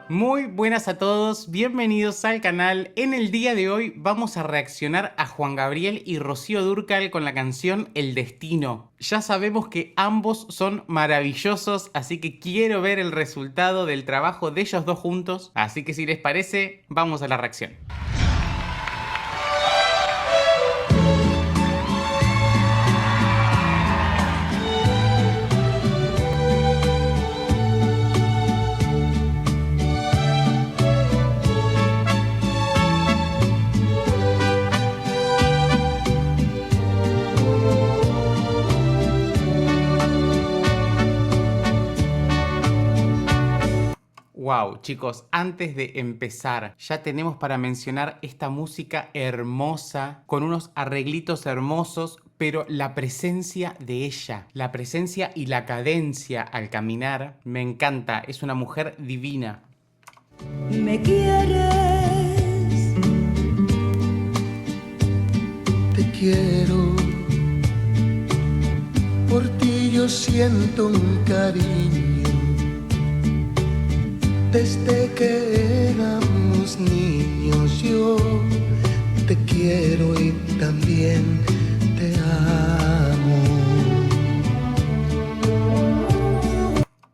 Muy buenas a todos, bienvenidos al canal. En el día de hoy vamos a reaccionar a Juan Gabriel y Rocío Dúrcal con la canción El Destino. Ya sabemos que ambos son maravillosos, así que quiero ver el resultado del trabajo de ellos dos juntos. Así que si les parece, vamos a la reacción. Wow, chicos, antes de empezar, ya tenemos para mencionar esta música hermosa, con unos arreglitos hermosos, pero la presencia de ella, la presencia y la cadencia al caminar, me encanta, es una mujer divina. Me quieres, te quiero, por ti yo siento un cariño. Desde que éramos niños yo te quiero y también te amo.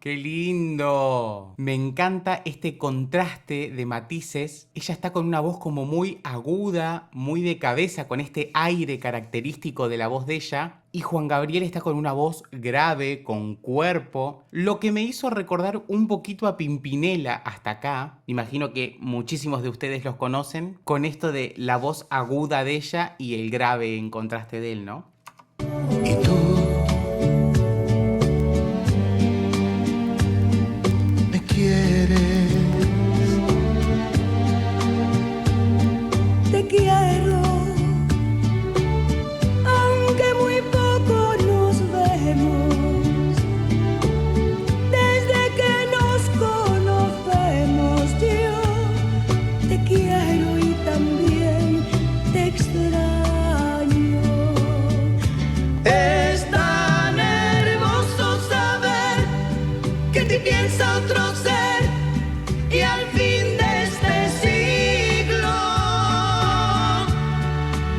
¡Qué lindo! Me encanta este contraste de matices. Ella está con una voz como muy aguda, muy de cabeza, con este aire característico de la voz de ella. Y Juan Gabriel está con una voz grave, con cuerpo, lo que me hizo recordar un poquito a Pimpinela hasta acá. Imagino que muchísimos de ustedes los conocen, con esto de la voz aguda de ella y el grave en contraste de él, ¿no? Y tú me quieres, te quiero, aunque muy poco nos vemos. Desde que nos conocemos yo te quiero y también te extraño. Es tan hermoso saber que te piensa otro ser y al fin de este siglo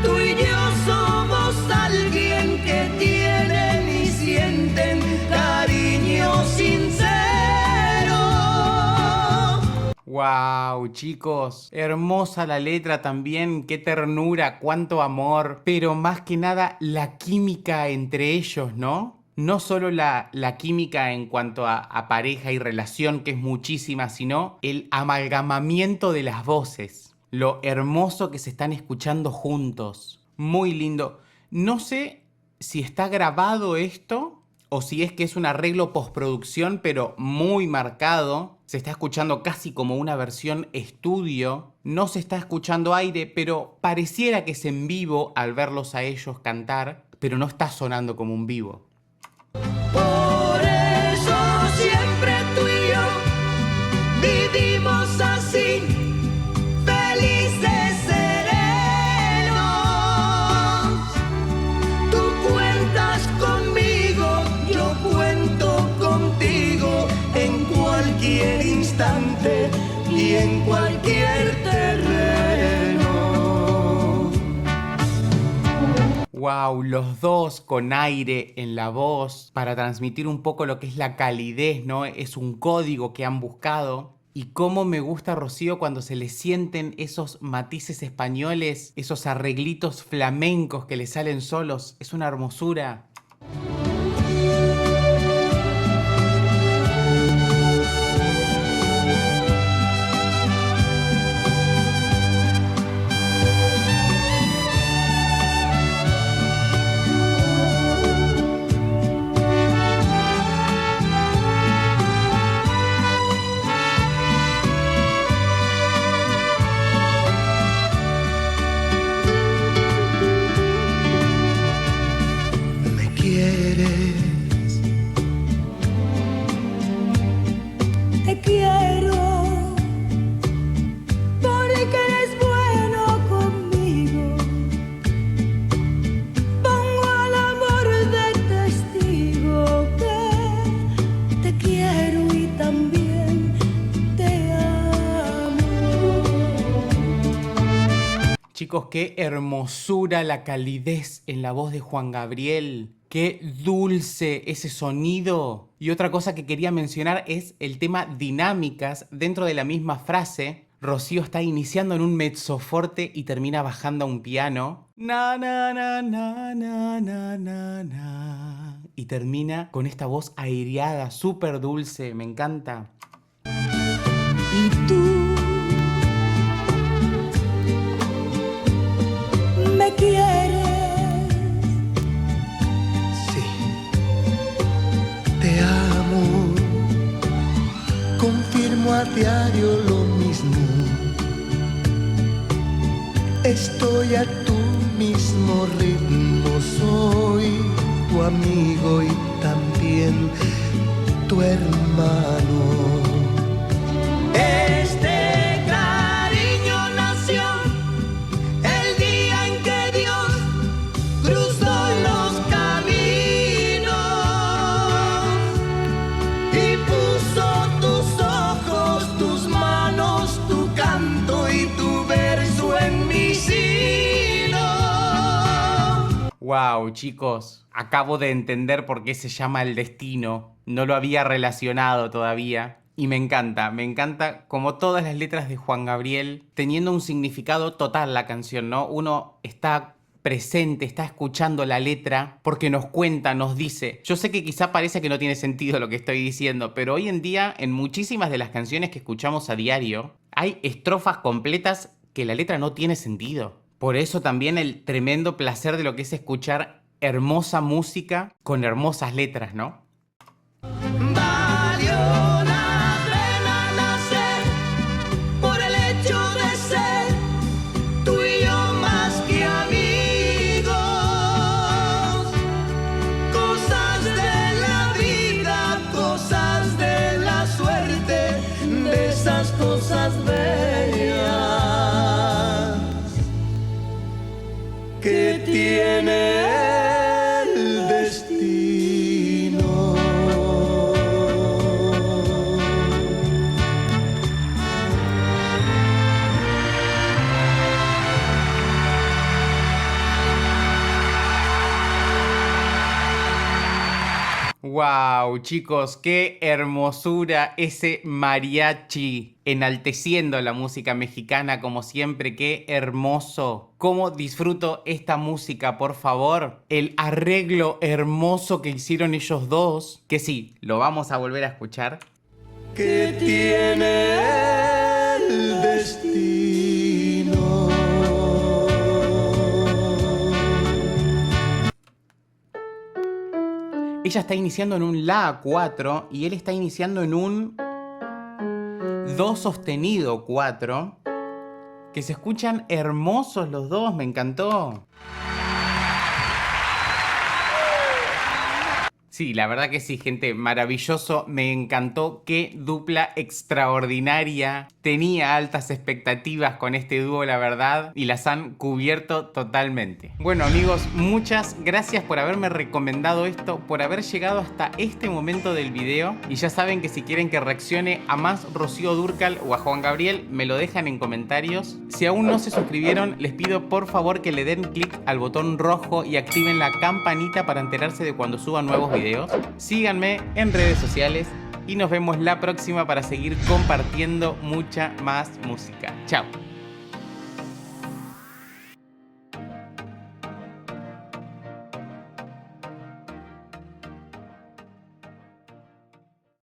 tú y yo somos alguien que tienen y sienten cariño sincero. ¡Wow, chicos! Hermosa la letra también, qué ternura, cuánto amor, pero más que nada la química entre ellos, ¿no? No solo la química en cuanto a pareja y relación, que es muchísima, sino el amalgamamiento de las voces. Lo hermoso que se están escuchando juntos. Muy lindo. No sé si está grabado esto o si es que es un arreglo postproducción, pero muy marcado. Se está escuchando casi como una versión estudio. No se está escuchando aire, pero pareciera que es en vivo al verlos a ellos cantar, pero no está sonando como un vivo. Por eso siempre tú y yo vivimos así, felices, serenos. Tú cuentas conmigo, yo cuento contigo en cualquier instante y en cualquier terreno. Wow, los dos con aire en la voz para transmitir un poco lo que es la calidez, ¿no? Es un código que han buscado. Y cómo me gusta Rocío cuando se le sienten esos matices españoles, esos arreglitos flamencos que le salen solos. Es una hermosura. quiero chicos, qué hermosura la calidez en la voz de Juan Gabriel. Qué dulce ese sonido. Y otra cosa que quería mencionar es el tema dinámicas. Dentro de la misma frase, Rocío está iniciando en un mezzoforte y termina bajando a un piano. Na, na, na, na, na, na, na, na. Y termina con esta voz aireada, súper dulce. Me encanta. Y tú me quieres. Sí, te amo. Confirmo a diario lo mismo. Estoy a tu mismo ritmo. Soy tu amigo y también tu hermano. Este cariño nació el día en que Dios cruzó los caminos y puso tus ojos, tus manos, tu canto y tu verso en mi sino. Wow, chicos, acabo de entender por qué se llama El Destino. No lo había relacionado todavía. Y me encanta como todas las letras de Juan Gabriel, teniendo un significado total la canción, ¿no? Uno está presente, está escuchando la letra porque nos cuenta, nos dice. Yo sé que quizá parece que no tiene sentido lo que estoy diciendo, pero hoy en día en muchísimas de las canciones que escuchamos a diario, hay estrofas completas que la letra no tiene sentido. Por eso también el tremendo placer de lo que es escuchar hermosa música con hermosas letras, ¿no? Valió la pena nacer por el hecho de ser tú y yo más que amigos. Cosas de la vida, cosas de la suerte, de esas cosas bellas que tiene el destino. Wow, chicos, qué hermosura ese mariachi enalteciendo la música mexicana como siempre, qué hermoso. Cómo disfruto esta música, por favor. El arreglo hermoso que hicieron ellos dos, que sí, lo vamos a volver a escuchar. Que tiene el destino. Ella está iniciando en un La 4 y él está iniciando en un Do sostenido 4. Que se escuchan hermosos los dos, me encantó. Sí, la verdad que sí, gente, maravilloso, me encantó, qué dupla extraordinaria. Tenía altas expectativas con este dúo, la verdad, y las han cubierto totalmente. Bueno, amigos, muchas gracias por haberme recomendado esto, por haber llegado hasta este momento del video. Y ya saben que si quieren que reaccione a más Rocío Dúrcal o a Juan Gabriel, me lo dejan en comentarios. Si aún no se suscribieron, les pido por favor que le den clic al botón rojo y activen la campanita para enterarse de cuando suba nuevos videos. Síganme en redes sociales y nos vemos la próxima para seguir compartiendo mucha más música. Chao.